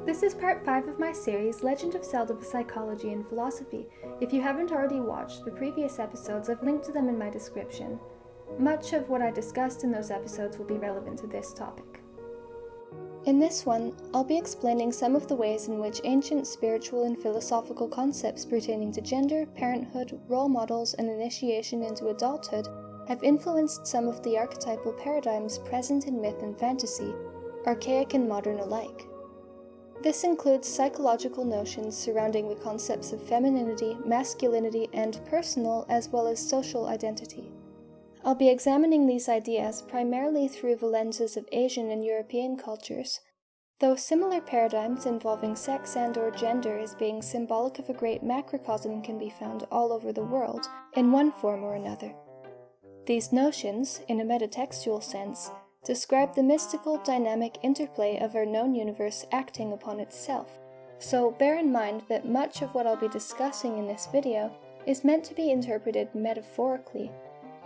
This is part 5 of my series, Legend of Zelda with Psychology and Philosophy. If you haven't already watched the previous episodes, I've linked to them in my description. Much of what I discussed in those episodes will be relevant to this topic. In this one, I'll be explaining some of the ways in which ancient spiritual and philosophical concepts pertaining to gender, parenthood, role models, and initiation into adulthood have influenced some of the archetypal paradigms present in myth and fantasy, archaic and modern alike. This includes psychological notions surrounding the concepts of femininity, masculinity, and personal as well as social identity. I'll be examining these ideas primarily through the lenses of Asian and European cultures, though similar paradigms involving sex and/or gender as being symbolic of a great macrocosm can be found all over the world, in one form or another. These notions, in a metatextual sense, describe the mystical, dynamic interplay of our known universe acting upon itself. So bear in mind that much of what I'll be discussing in this video is meant to be interpreted metaphorically.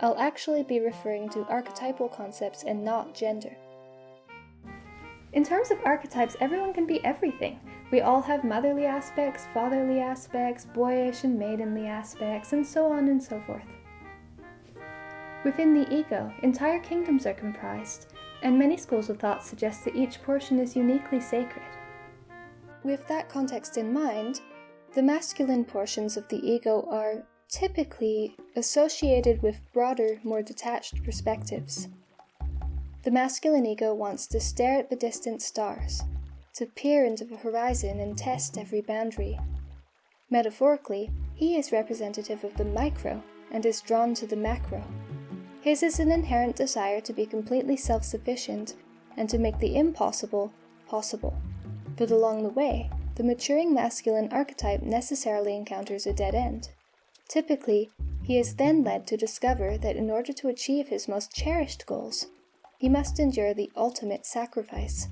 I'll actually be referring to archetypal concepts and not gender. In terms of archetypes, everyone can be everything. We all have motherly aspects, fatherly aspects, boyish and maidenly aspects, and so on and so forth. Within the ego, entire kingdoms are comprised, and many schools of thought suggest that each portion is uniquely sacred. With that context in mind, the masculine portions of the ego are typically associated with broader, more detached perspectives. The masculine ego wants to stare at the distant stars, to peer into the horizon and test every boundary. Metaphorically, he is representative of the micro and is drawn to the macro. His is an inherent desire to be completely self-sufficient and to make the impossible possible. But along the way, the maturing masculine archetype necessarily encounters a dead end. Typically, he is then led to discover that in order to achieve his most cherished goals, he must endure the ultimate sacrifice,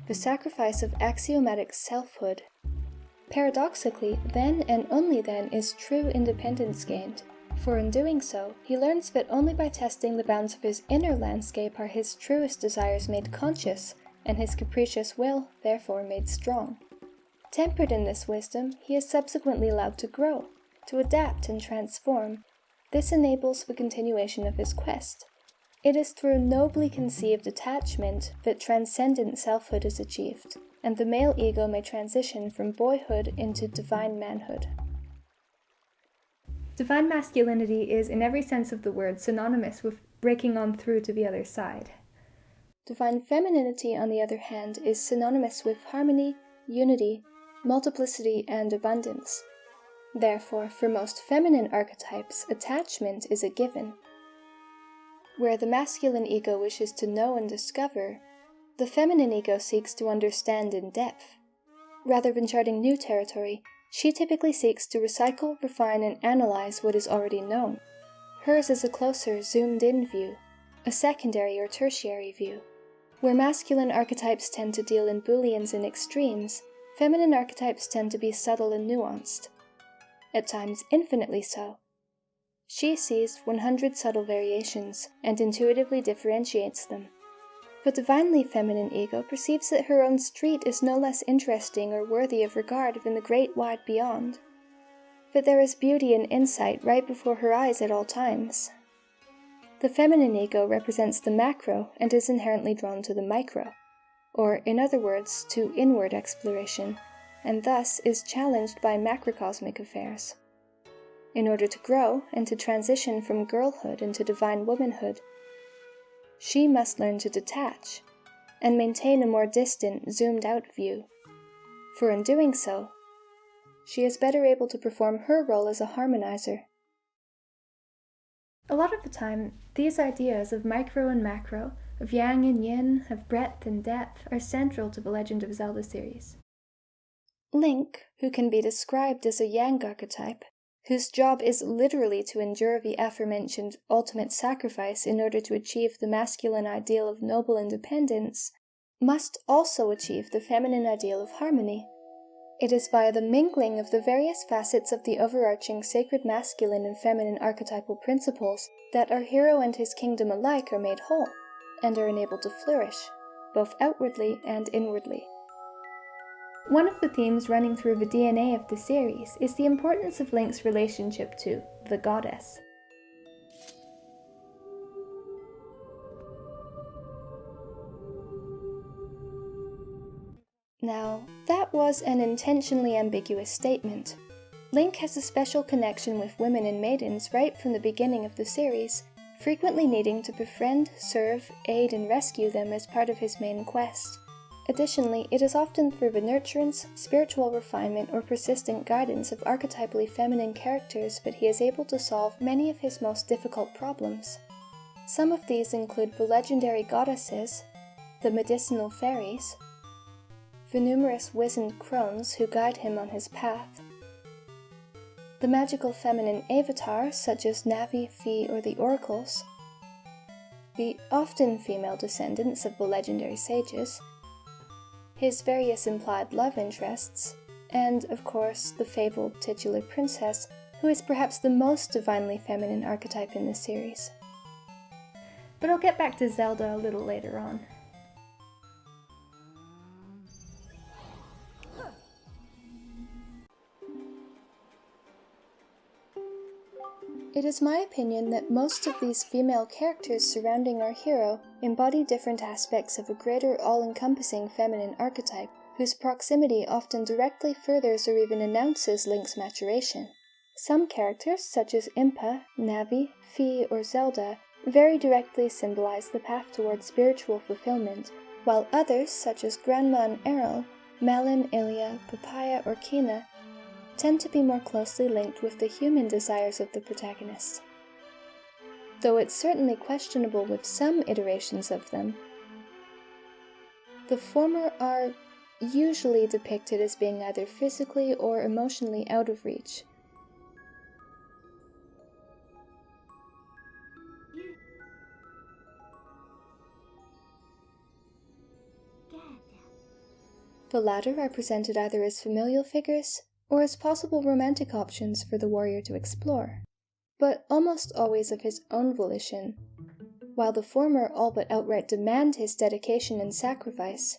the sacrifice of axiomatic selfhood. Paradoxically, then and only then is true independence gained. For in doing so, he learns that only by testing the bounds of his inner landscape are his truest desires made conscious, and his capricious will, therefore, made strong. Tempered in this wisdom, he is subsequently allowed to grow, to adapt and transform. This enables the continuation of his quest. It is through nobly conceived attachment that transcendent selfhood is achieved, and the male ego may transition from boyhood into divine manhood. Divine masculinity is, in every sense of the word, synonymous with breaking on through to the other side. Divine femininity, on the other hand, is synonymous with harmony, unity, multiplicity, and abundance. Therefore, for most feminine archetypes, attachment is a given. Where the masculine ego wishes to know and discover, the feminine ego seeks to understand in depth. Rather than charting new territory, she typically seeks to recycle, refine, and analyze what is already known. Hers is a closer, zoomed-in view, a secondary or tertiary view. Where masculine archetypes tend to deal in booleans and extremes, feminine archetypes tend to be subtle and nuanced, at times infinitely so. She sees 100 subtle variations and intuitively differentiates them. The divinely feminine ego perceives that her own street is no less interesting or worthy of regard than the great wide beyond, that there is beauty and insight right before her eyes at all times. The feminine ego represents the macro and is inherently drawn to the micro, or in other words, to inward exploration, and thus is challenged by macrocosmic affairs. In order to grow and to transition from girlhood into divine womanhood, she must learn to detach and maintain a more distant, zoomed-out view, for in doing so, she is better able to perform her role as a harmonizer. A lot of the time, these ideas of micro and macro, of yang and yin, of breadth and depth, are central to the Legend of Zelda series. Link, who can be described as a yang archetype, whose job is literally to endure the aforementioned ultimate sacrifice in order to achieve the masculine ideal of noble independence, must also achieve the feminine ideal of harmony. It is via the mingling of the various facets of the overarching sacred masculine and feminine archetypal principles that our hero and his kingdom alike are made whole, and are enabled to flourish, both outwardly and inwardly. One of the themes running through the DNA of the series is the importance of Link's relationship to the goddess. Now, that was an intentionally ambiguous statement. Link has a special connection with women and maidens right from the beginning of the series, frequently needing to befriend, serve, aid, and rescue them as part of his main quest. Additionally, it is often through the nurturance, spiritual refinement, or persistent guidance of archetypally feminine characters that he is able to solve many of his most difficult problems. Some of these include the legendary goddesses, the medicinal fairies, the numerous wizened crones who guide him on his path, the magical feminine avatars such as Navi, Fi, or the oracles, the often female descendants of the legendary sages, his various implied love interests, and, of course, the fabled titular princess, who is perhaps the most divinely feminine archetype in this series. But I'll get back to Zelda a little later on. It is my opinion that most of these female characters surrounding our hero embody different aspects of a greater all-encompassing feminine archetype, whose proximity often directly furthers or even announces Link's maturation. Some characters, such as Impa, Navi, Fi, or Zelda, very directly symbolize the path towards spiritual fulfillment, while others, such as Grandma and Errol, Malin, Ilia, Papaya, or Kina, tend to be more closely linked with the human desires of the protagonist. Though it's certainly questionable with some iterations of them, the former are usually depicted as being either physically or emotionally out of reach. The latter are presented either as familial figures or as possible romantic options for the warrior to explore, but almost always of his own volition, while the former all but outright demand his dedication and sacrifice.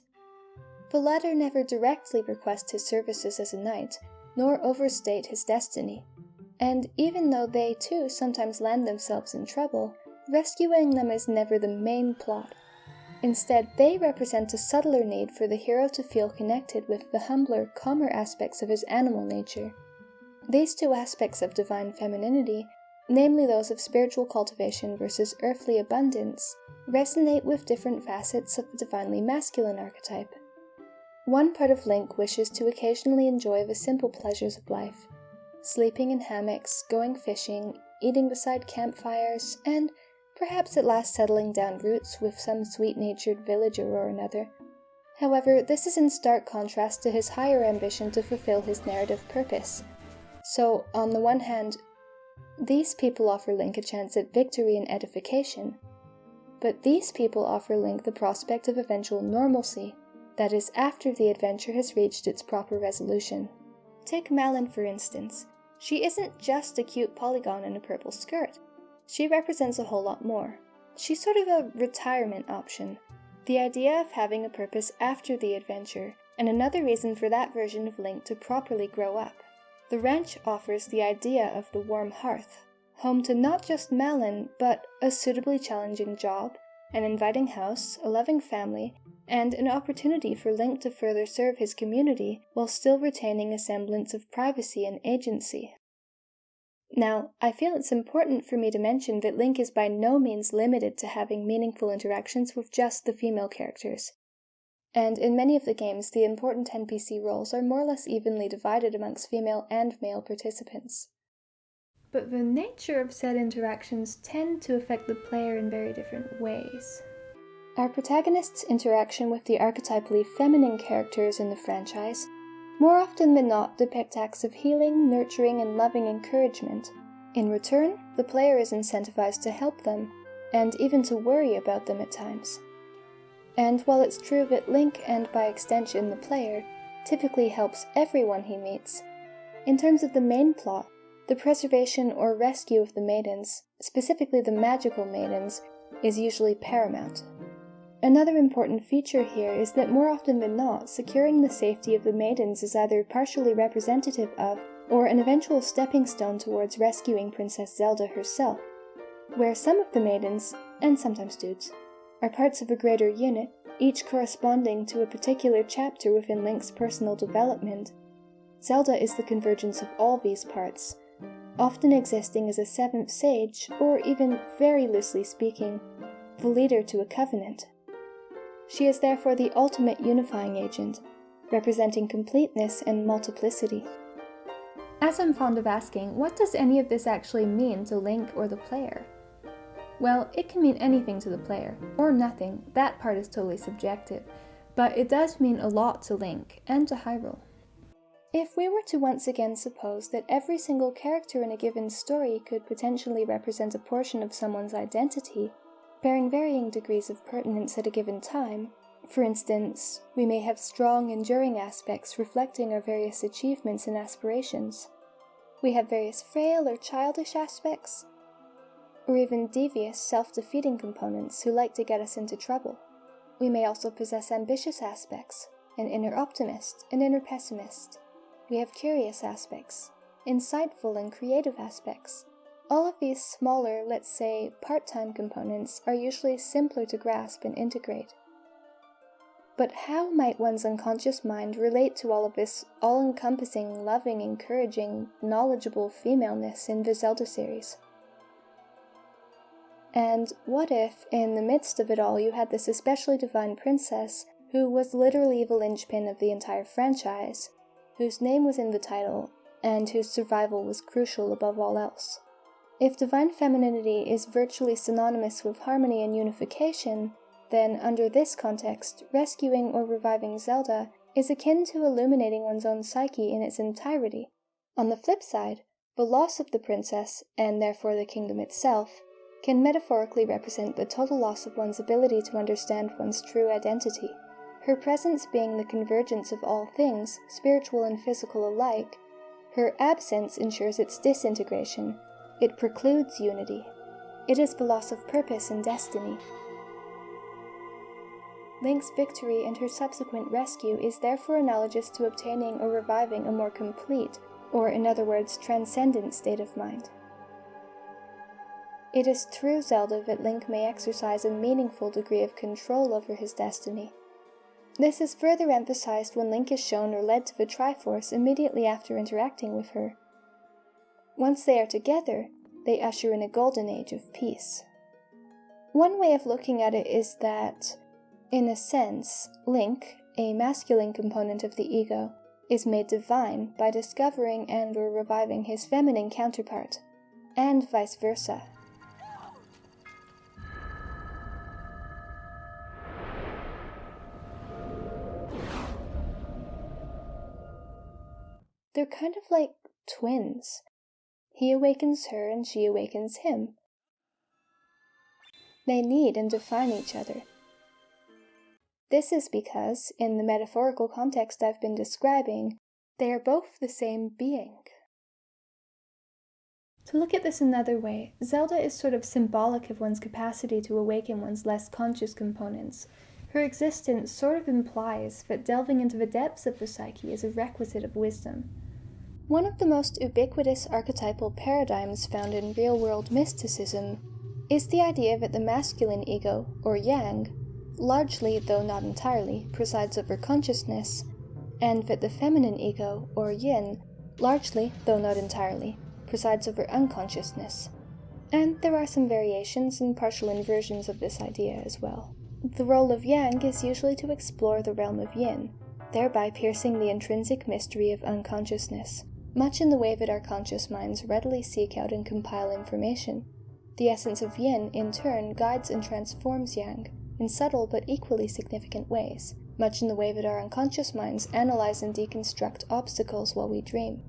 The latter never directly request his services as a knight, nor overstate his destiny, and even though they too sometimes land themselves in trouble, rescuing them is never the main plot. Instead, they represent a subtler need for the hero to feel connected with the humbler, calmer aspects of his animal nature. These two aspects of divine femininity, namely those of spiritual cultivation versus earthly abundance, resonate with different facets of the divinely masculine archetype. One part of Link wishes to occasionally enjoy the simple pleasures of life, sleeping in hammocks, going fishing, eating beside campfires, and perhaps at last settling down roots with some sweet-natured villager or another. However, this is in stark contrast to his higher ambition to fulfill his narrative purpose. So, on the one hand, these people offer Link a chance at victory and edification, but these people offer Link the prospect of eventual normalcy, that is, after the adventure has reached its proper resolution. Take Malin, for instance. She isn't just a cute polygon in a purple skirt. She represents a whole lot more. She's sort of a retirement option, the idea of having a purpose after the adventure, and another reason for that version of Link to properly grow up. The ranch offers the idea of the warm hearth, home to not just Malin, but a suitably challenging job, an inviting house, a loving family, and an opportunity for Link to further serve his community while still retaining a semblance of privacy and agency. Now, I feel it's important for me to mention that Link is by no means limited to having meaningful interactions with just the female characters. And in many of the games, the important NPC roles are more or less evenly divided amongst female and male participants. But the nature of said interactions tend to affect the player in very different ways. Our protagonist's interaction with the archetypally feminine characters in the franchise more often than not depict acts of healing, nurturing, and loving encouragement. In return, the player is incentivized to help them, and even to worry about them at times. And while it's true that Link, and by extension the player, typically helps everyone he meets, in terms of the main plot, the preservation or rescue of the maidens, specifically the magical maidens, is usually paramount. Another important feature here is that more often than not, securing the safety of the maidens is either partially representative of, or an eventual stepping stone towards rescuing Princess Zelda herself, where some of the maidens, and sometimes dudes, are parts of a greater unit, each corresponding to a particular chapter within Link's personal development. Zelda is the convergence of all these parts, often existing as a seventh sage, or even, very loosely speaking, the leader to a covenant. She is therefore the ultimate unifying agent, representing completeness and multiplicity. As I'm fond of asking, what does any of this actually mean to Link or the player? Well, it can mean anything to the player, or nothing, that part is totally subjective, but it does mean a lot to Link, and to Hyrule. If we were to once again suppose that every single character in a given story could potentially represent a portion of someone's identity, bearing varying degrees of pertinence at a given time, for instance, we may have strong, enduring aspects reflecting our various achievements and aspirations. We have various frail or childish aspects, or even devious, self-defeating components who like to get us into trouble. We may also possess ambitious aspects, an inner optimist, an inner pessimist. We have curious aspects, insightful and creative aspects. All of these smaller, let's say, part-time components are usually simpler to grasp and integrate. But how might one's unconscious mind relate to all of this all-encompassing, loving, encouraging, knowledgeable femaleness in the Zelda series? And what if, in the midst of it all, you had this especially divine princess who was literally the linchpin of the entire franchise, whose name was in the title, and whose survival was crucial above all else? If divine femininity is virtually synonymous with harmony and unification, then under this context, rescuing or reviving Zelda is akin to illuminating one's own psyche in its entirety. On the flip side, the loss of the princess, and therefore the kingdom itself, can metaphorically represent the total loss of one's ability to understand one's true identity. Her presence being the convergence of all things, spiritual and physical alike, her absence ensures its disintegration. It precludes unity. It is the loss of purpose and destiny. Link's victory and her subsequent rescue is therefore analogous to obtaining or reviving a more complete, or in other words, transcendent state of mind. It is through Zelda that Link may exercise a meaningful degree of control over his destiny. This is further emphasized when Link is shown or led to the Triforce immediately after interacting with her. Once they are together, they usher in a golden age of peace. One way of looking at it is that, in a sense, Link, a masculine component of the ego, is made divine by discovering and or reviving his feminine counterpart, and vice versa. They're kind of like twins. He awakens her and she awakens him. They need and define each other. This is because, in the metaphorical context I've been describing, they are both the same being. To look at this another way, Zelda is sort of symbolic of one's capacity to awaken one's less conscious components. Her existence sort of implies that delving into the depths of the psyche is a requisite of wisdom. One of the most ubiquitous archetypal paradigms found in real-world mysticism is the idea that the masculine ego, or yang, largely, though not entirely, presides over consciousness, and that the feminine ego, or yin, largely, though not entirely, presides over unconsciousness. And there are some variations and partial inversions of this idea as well. The role of yang is usually to explore the realm of yin, thereby piercing the intrinsic mystery of unconsciousness, much in the way that our conscious minds readily seek out and compile information. The essence of yin, in turn, guides and transforms yang, in subtle but equally significant ways, much in the way that our unconscious minds analyze and deconstruct obstacles while we dream.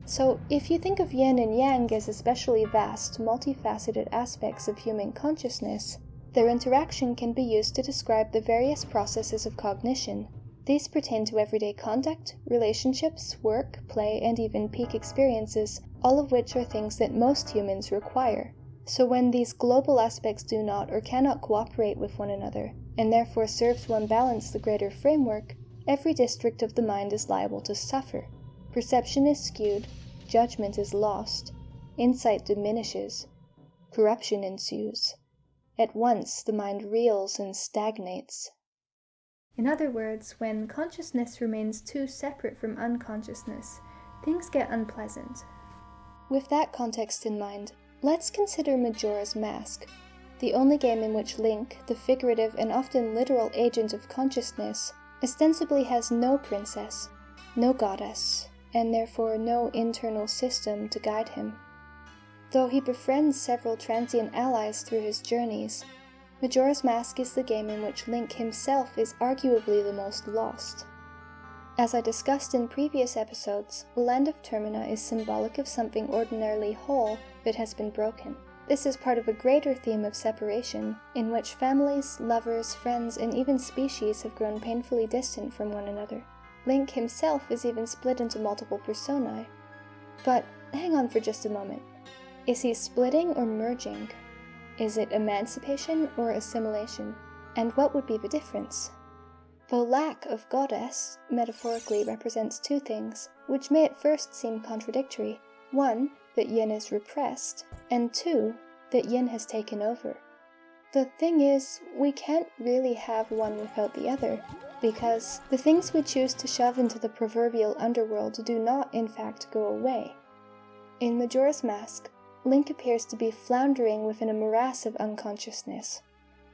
So, if you think of yin and yang as especially vast, multifaceted aspects of human consciousness, their interaction can be used to describe the various processes of cognition. These pertain to everyday conduct, relationships, work, play, and even peak experiences, all of which are things that most humans require. So when these global aspects do not or cannot cooperate with one another, and therefore serves to unbalance the greater framework, every district of the mind is liable to suffer. Perception is skewed, judgment is lost, insight diminishes, corruption ensues. At once the mind reels and stagnates. In other words, when consciousness remains too separate from unconsciousness, things get unpleasant. With that context in mind, let's consider Majora's Mask, the only game in which Link, the figurative and often literal agent of consciousness, ostensibly has no princess, no goddess, and therefore no internal system to guide him. Though he befriends several transient allies through his journeys, Majora's Mask is the game in which Link himself is arguably the most lost. As I discussed in previous episodes, the Land of Termina is symbolic of something ordinarily whole that has been broken. This is part of a greater theme of separation, in which families, lovers, friends, and even species have grown painfully distant from one another. Link himself is even split into multiple personae. But hang on for just a moment. Is he splitting or merging? Is it emancipation or assimilation? And what would be the difference? The lack of goddess metaphorically represents two things, which may at first seem contradictory. One, that yin is repressed, and two, that yin has taken over. The thing is, we can't really have one without the other, because the things we choose to shove into the proverbial underworld do not, in fact, go away. In Majora's Mask, Link appears to be floundering within a morass of unconsciousness,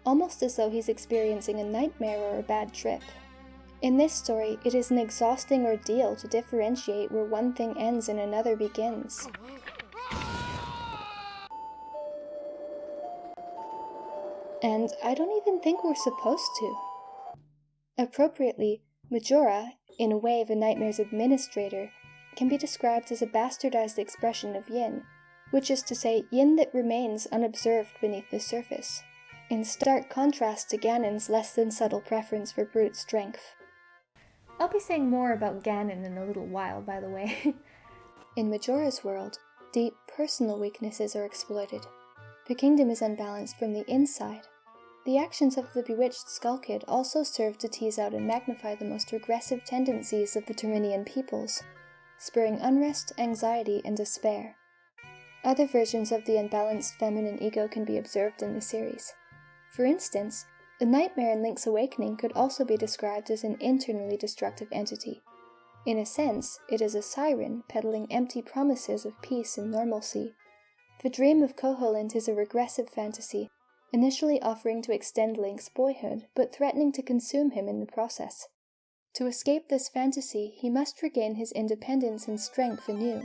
almost as though he's experiencing a nightmare or a bad trip. In this story, it is an exhausting ordeal to differentiate where one thing ends and another begins. And I don't even think we're supposed to. Appropriately, Majora, in a way the nightmare's administrator, can be described as a bastardized expression of yin, which is to say yin that remains unobserved beneath the surface, in stark contrast to Ganon's less than subtle preference for brute strength. I'll be saying more about Ganon in a little while, by the way. In Majora's world, deep personal weaknesses are exploited. The kingdom is unbalanced from the inside. The actions of the bewitched Skull Kid also serve to tease out and magnify the most regressive tendencies of the Terminian peoples, spurring unrest, anxiety, and despair. Other versions of the unbalanced feminine ego can be observed in the series. For instance, the nightmare in Link's Awakening could also be described as an internally destructive entity. In a sense, it is a siren peddling empty promises of peace and normalcy. The dream of Koholint is a regressive fantasy, initially offering to extend Link's boyhood, but threatening to consume him in the process. To escape this fantasy, he must regain his independence and strength anew.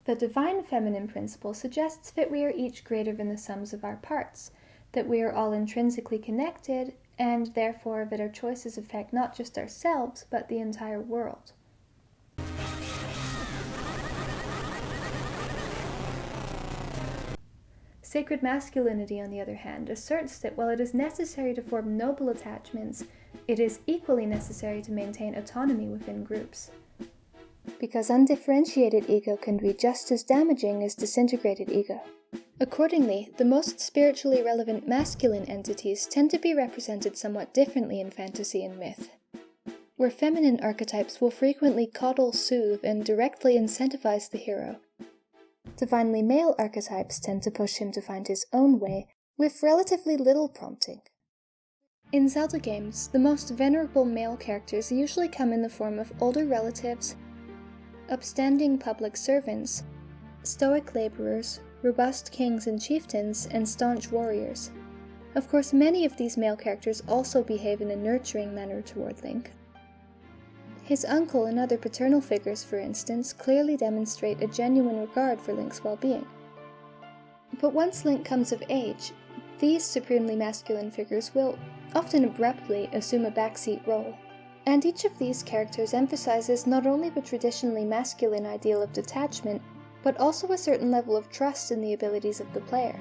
The divine feminine principle suggests that we are each greater than the sums of our parts, that we are all intrinsically connected, and therefore that our choices affect not just ourselves, but the entire world. Sacred masculinity, on the other hand, asserts that while it is necessary to form noble attachments, it is equally necessary to maintain autonomy within groups. Because undifferentiated ego can be just as damaging as disintegrated ego. Accordingly, the most spiritually relevant masculine entities tend to be represented somewhat differently in fantasy and myth. Where feminine archetypes will frequently coddle, soothe, and directly incentivize the hero, divinely male archetypes tend to push him to find his own way, with relatively little prompting. In Zelda games, the most venerable male characters usually come in the form of older relatives, upstanding public servants, stoic laborers, robust kings and chieftains, and staunch warriors. Of course, many of these male characters also behave in a nurturing manner toward Link. His uncle and other paternal figures, for instance, clearly demonstrate a genuine regard for Link's well-being. But once Link comes of age, these supremely masculine figures will, often abruptly, assume a backseat role. And each of these characters emphasizes not only the traditionally masculine ideal of detachment, but also a certain level of trust in the abilities of the player.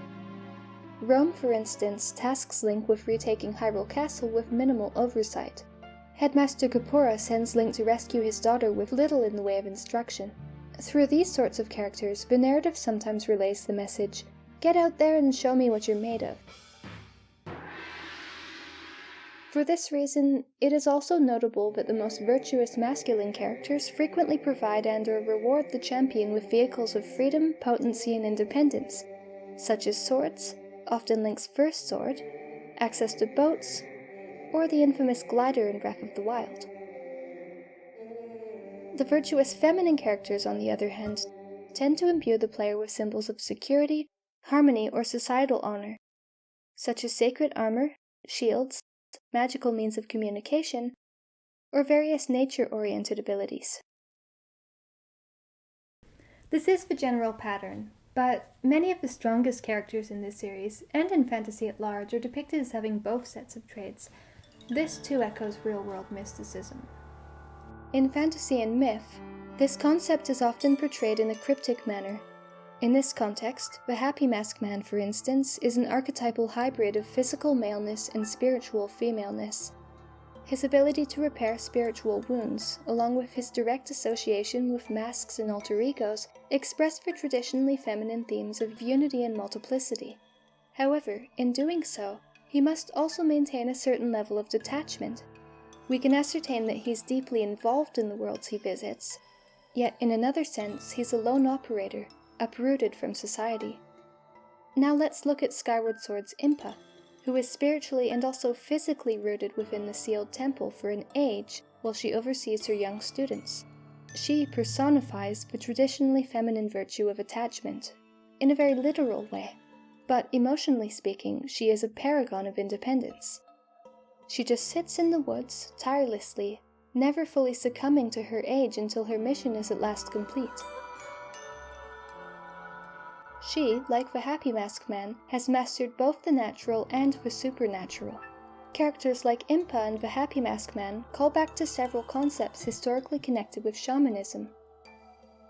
Rome, for instance, tasks Link with retaking Hyrule Castle with minimal oversight. Headmaster Gapura sends Link to rescue his daughter with little in the way of instruction. Through these sorts of characters, the narrative sometimes relays the message, Get out there and show me what you're made of. For this reason, it is also notable that the most virtuous masculine characters frequently provide and/or reward the champion with vehicles of freedom, potency, and independence, such as swords, often Link's first sword, access to boats, or the infamous glider in Breath of the Wild. The virtuous feminine characters, on the other hand, tend to imbue the player with symbols of security, harmony, or societal honor, such as sacred armor, shields, magical means of communication, or various nature-oriented abilities. This is the general pattern, but many of the strongest characters in this series, and in fantasy at large, are depicted as having both sets of traits. This too echoes real-world mysticism. In fantasy and myth, this concept is often portrayed in a cryptic manner. In this context, the Happy Mask Man, for instance, is an archetypal hybrid of physical maleness and spiritual femaleness. His ability to repair spiritual wounds, along with his direct association with masks and alter egos, express the traditionally feminine themes of unity and multiplicity. However, in doing so, he must also maintain a certain level of detachment. We can ascertain that he's deeply involved in the worlds he visits, yet in another sense he's a lone operator, uprooted from society. Now let's look at Skyward Sword's Impa, who is spiritually and also physically rooted within the sealed temple for an age while she oversees her young students. She personifies the traditionally feminine virtue of attachment, in a very literal way, but emotionally speaking, she is a paragon of independence. She just sits in the woods, tirelessly, never fully succumbing to her age until her mission is at last complete. She, like the Happy Mask Man, has mastered both the natural and the supernatural. Characters like Impa and the Happy Mask Man call back to several concepts historically connected with shamanism.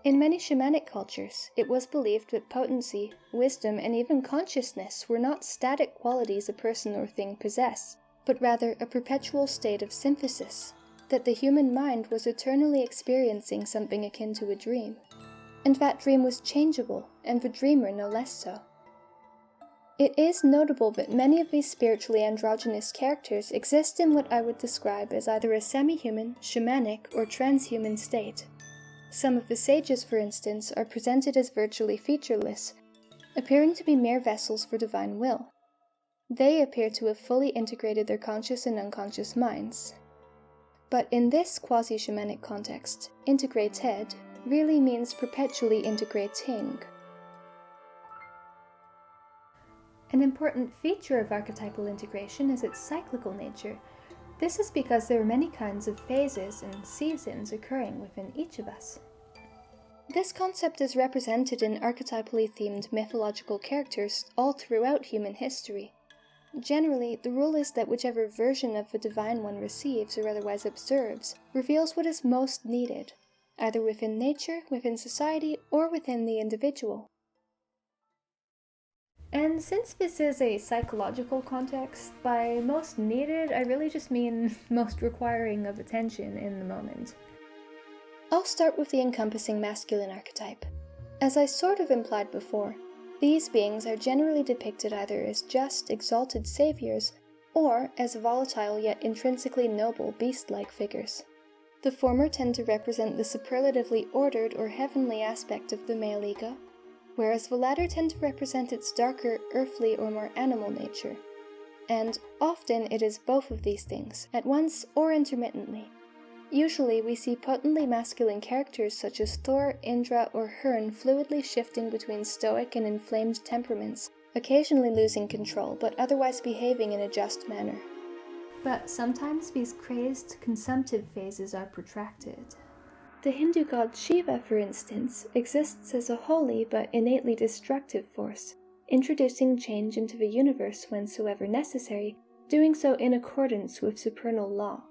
In many shamanic cultures, it was believed that potency, wisdom, and even consciousness were not static qualities a person or thing possess, but rather a perpetual state of synthesis, that the human mind was eternally experiencing something akin to a dream. And that dream was changeable, and the dreamer no less so. It is notable that many of these spiritually androgynous characters exist in what I would describe as either a semi-human, shamanic, or transhuman state. Some of the sages, for instance, are presented as virtually featureless, appearing to be mere vessels for divine will. They appear to have fully integrated their conscious and unconscious minds. But in this quasi-shamanic context, integrated really means perpetually integrating. An important feature of archetypal integration is its cyclical nature. This is because there are many kinds of phases and seasons occurring within each of us. This concept is represented in archetypally themed mythological characters all throughout human history. Generally, the rule is that whichever version of the divine one receives or otherwise observes reveals what is most needed, either within nature, within society, or within the individual. And since this is a psychological context, by most needed, I really just mean most requiring of attention in the moment. I'll start with the encompassing masculine archetype. As I sort of implied before, these beings are generally depicted either as just, exalted saviors, or as volatile yet intrinsically noble beast-like figures. The former tend to represent the superlatively ordered or heavenly aspect of the male ego, whereas the latter tend to represent its darker, earthly or more animal nature. And often it is both of these things, at once or intermittently. Usually we see potently masculine characters such as Thor, Indra, or Herne fluidly shifting between stoic and inflamed temperaments, occasionally losing control but otherwise behaving in a just manner. But sometimes these crazed, consumptive phases are protracted. The Hindu god Shiva, for instance, exists as a holy but innately destructive force, introducing change into the universe whensoever necessary, doing so in accordance with supernal law.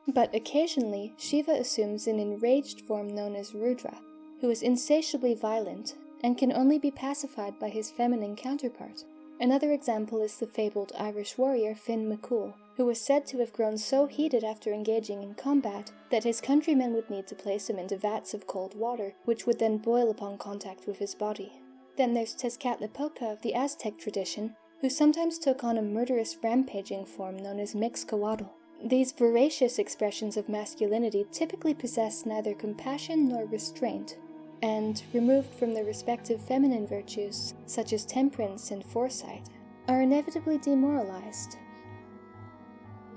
But occasionally, Shiva assumes an enraged form known as Rudra, who is insatiably violent and can only be pacified by his feminine counterpart. Another example is the fabled Irish warrior Finn McCool, who was said to have grown so heated after engaging in combat that his countrymen would need to place him into vats of cold water, which would then boil upon contact with his body. Then there's Tezcatlipoca of the Aztec tradition, who sometimes took on a murderous rampaging form known as Mixcoatl. These voracious expressions of masculinity typically possess neither compassion nor restraint, and, removed from their respective feminine virtues, such as temperance and foresight, are inevitably demoralized.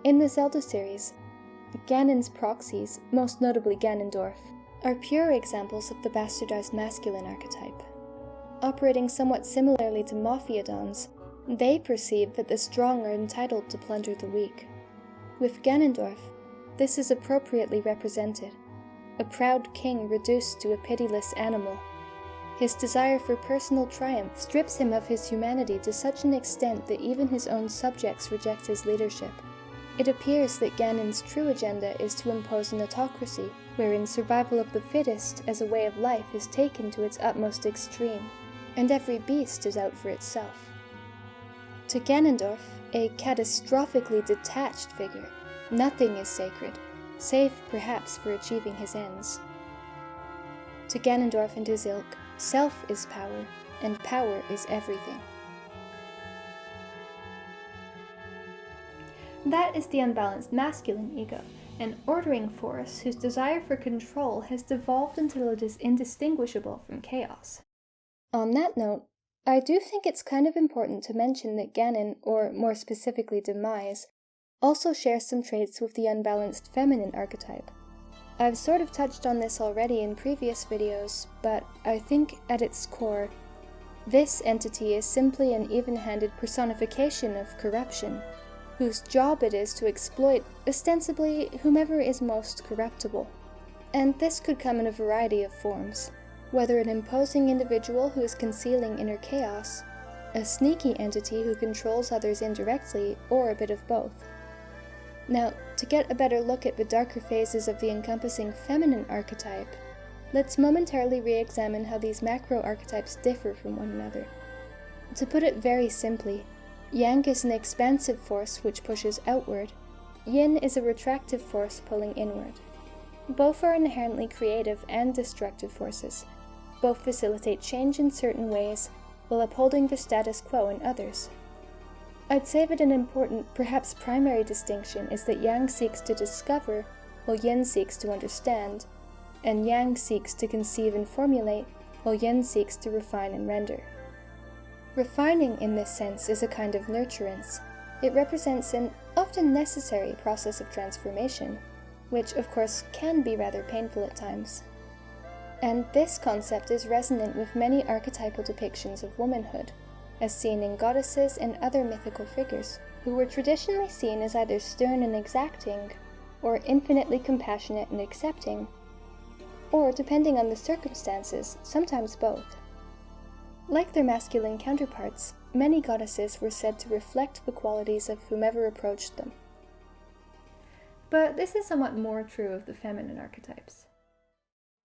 In the Zelda series, Ganon's proxies, most notably Ganondorf, are pure examples of the bastardized masculine archetype. Operating somewhat similarly to mafia dons, they perceive that the strong are entitled to plunder the weak. With Ganondorf, this is appropriately represented, a proud king reduced to a pitiless animal. His desire for personal triumph strips him of his humanity to such an extent that even his own subjects reject his leadership. It appears that Ganon's true agenda is to impose an autocracy, wherein survival of the fittest as a way of life is taken to its utmost extreme, and every beast is out for itself. To Ganondorf, a catastrophically detached figure, nothing is sacred, save perhaps for achieving his ends. To Ganondorf and his ilk, self is power, and power is everything. That is the unbalanced masculine ego, an ordering force whose desire for control has devolved until it is indistinguishable from chaos. On that note, I do think it's kind of important to mention that Ganon, or more specifically Demise, also shares some traits with the unbalanced feminine archetype. I've sort of touched on this already in previous videos, but I think at its core, this entity is simply an even-handed personification of corruption, whose job it is to exploit, ostensibly, whomever is most corruptible. And this could come in a variety of forms, whether an imposing individual who is concealing inner chaos, a sneaky entity who controls others indirectly, or a bit of both. Now, to get a better look at the darker phases of the encompassing feminine archetype, let's momentarily re-examine how these macro archetypes differ from one another. To put it very simply, Yang is an expansive force which pushes outward, Yin is a retractive force pulling inward. Both are inherently creative and destructive forces. Both facilitate change in certain ways, while upholding the status quo in others. I'd say that an important, perhaps primary distinction is that Yang seeks to discover, while Yin seeks to understand, and Yang seeks to conceive and formulate, while Yin seeks to refine and render. Refining, in this sense, is a kind of nurturance. It represents an often necessary process of transformation, which, of course, can be rather painful at times. And this concept is resonant with many archetypal depictions of womanhood, as seen in goddesses and other mythical figures, who were traditionally seen as either stern and exacting, or infinitely compassionate and accepting, or, depending on the circumstances, sometimes both. Like their masculine counterparts, many goddesses were said to reflect the qualities of whomever approached them. But this is somewhat more true of the feminine archetypes.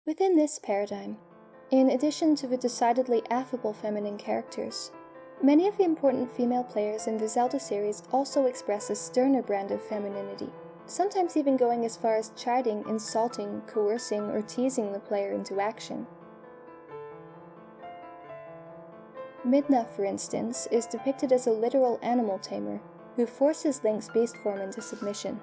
Within this paradigm, in addition to the decidedly affable feminine characters, many of the important female players in the Zelda series also express a sterner brand of femininity, sometimes even going as far as chiding, insulting, coercing, or teasing the player into action. Midna, for instance, is depicted as a literal animal tamer who forces Link's beast form into submission.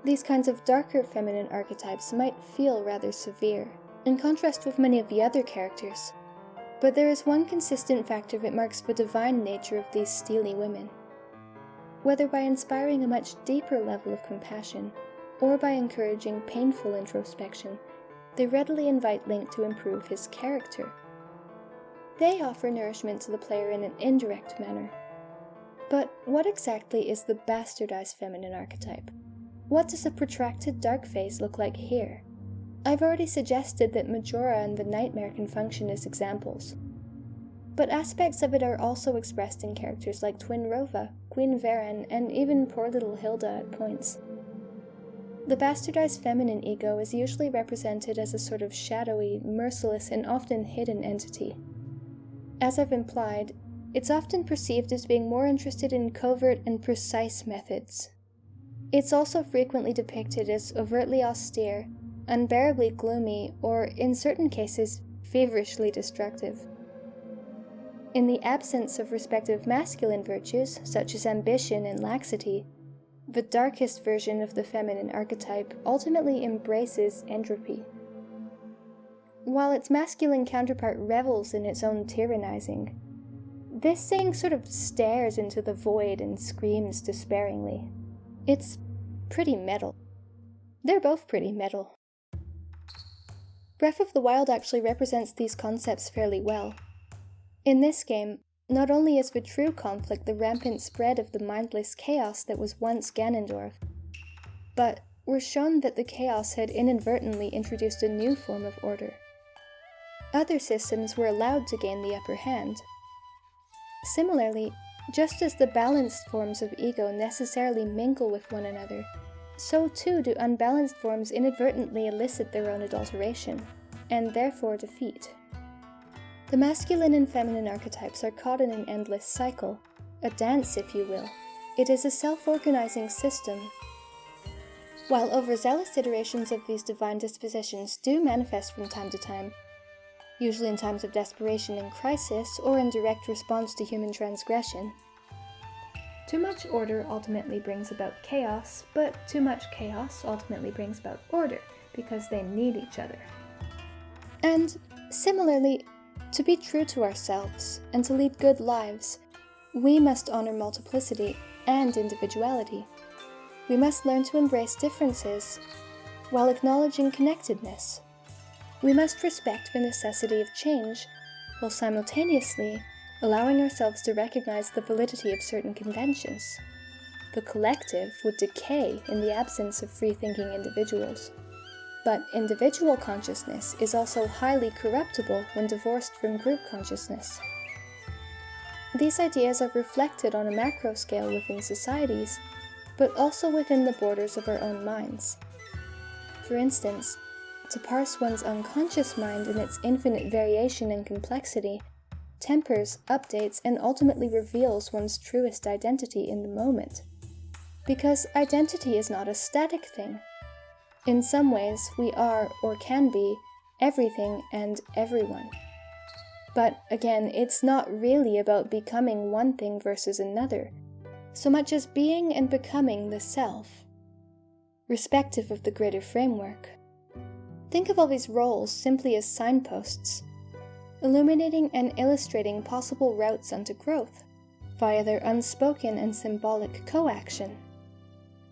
These kinds of darker feminine archetypes might feel rather severe, in contrast with many of the other characters, but there is one consistent factor that marks the divine nature of these steely women. Whether by inspiring a much deeper level of compassion, or by encouraging painful introspection, they readily invite Link to improve his character. They offer nourishment to the player in an indirect manner. But what exactly is the bastardized feminine archetype? What does a protracted dark phase look like here? I've already suggested that Majora and the Nightmare can function as examples. But aspects of it are also expressed in characters like Twin Rova, Queen Varen, and even poor little Hilda at points. The bastardized feminine ego is usually represented as a sort of shadowy, merciless, and often hidden entity. As I've implied, it's often perceived as being more interested in covert and precise methods. It's also frequently depicted as overtly austere, unbearably gloomy, or, in certain cases, feverishly destructive. In the absence of respective masculine virtues, such as ambition and laxity, the darkest version of the feminine archetype ultimately embraces entropy. While its masculine counterpart revels in its own tyrannizing, this thing sort of stares into the void and screams despairingly. It's pretty metal. They're both pretty metal. Breath of the Wild actually represents these concepts fairly well. In this game, not only is the true conflict the rampant spread of the mindless chaos that was once Ganondorf, but we're shown that the chaos had inadvertently introduced a new form of order. Other systems were allowed to gain the upper hand. Similarly, just as the balanced forms of ego necessarily mingle with one another, so too do unbalanced forms inadvertently elicit their own adulteration, and therefore defeat. The masculine and feminine archetypes are caught in an endless cycle, a dance if you will. It is a self-organizing system. While overzealous iterations of these divine dispositions do manifest from time to time, usually in times of desperation and crisis, or in direct response to human transgression, too much order ultimately brings about chaos, but too much chaos ultimately brings about order, because they need each other. And similarly, to be true to ourselves and to lead good lives, we must honor multiplicity and individuality. We must learn to embrace differences while acknowledging connectedness. We must respect the necessity of change while simultaneously allowing ourselves to recognize the validity of certain conventions. The collective would decay in the absence of free-thinking individuals. But individual consciousness is also highly corruptible when divorced from group consciousness. These ideas are reflected on a macro scale within societies, but also within the borders of our own minds. For instance, to parse one's unconscious mind in its infinite variation and complexity tempers, updates, and ultimately reveals one's truest identity in the moment. Because identity is not a static thing. In some ways, we are, or can be, everything and everyone. But again, it's not really about becoming one thing versus another, so much as being and becoming the self, respective of the greater framework. Think of all these roles simply as signposts, illuminating and illustrating possible routes unto growth, via their unspoken and symbolic co-action.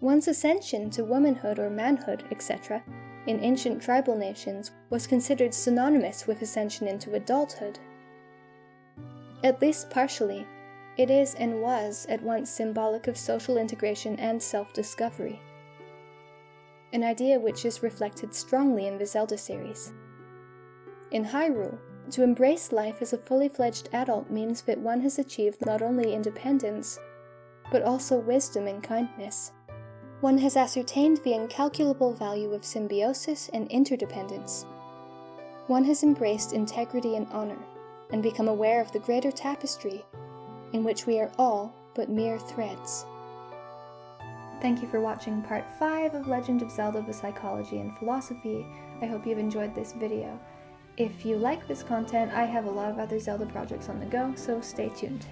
One's ascension to womanhood or manhood, etc., in ancient tribal nations was considered synonymous with ascension into adulthood. At least partially, it is and was at once symbolic of social integration and self-discovery. An idea which is reflected strongly in the Zelda series. In Hyrule, to embrace life as a fully fledged adult means that one has achieved not only independence, but also wisdom and kindness. One has ascertained the incalculable value of symbiosis and interdependence. One has embraced integrity and honor, and become aware of the greater tapestry, in which we are all but mere threads. Thank you for watching part 5 of Legend of Zelda: The Psychology and Philosophy. I hope you've enjoyed this video. If you like this content, I have a lot of other Zelda projects on the go, so stay tuned.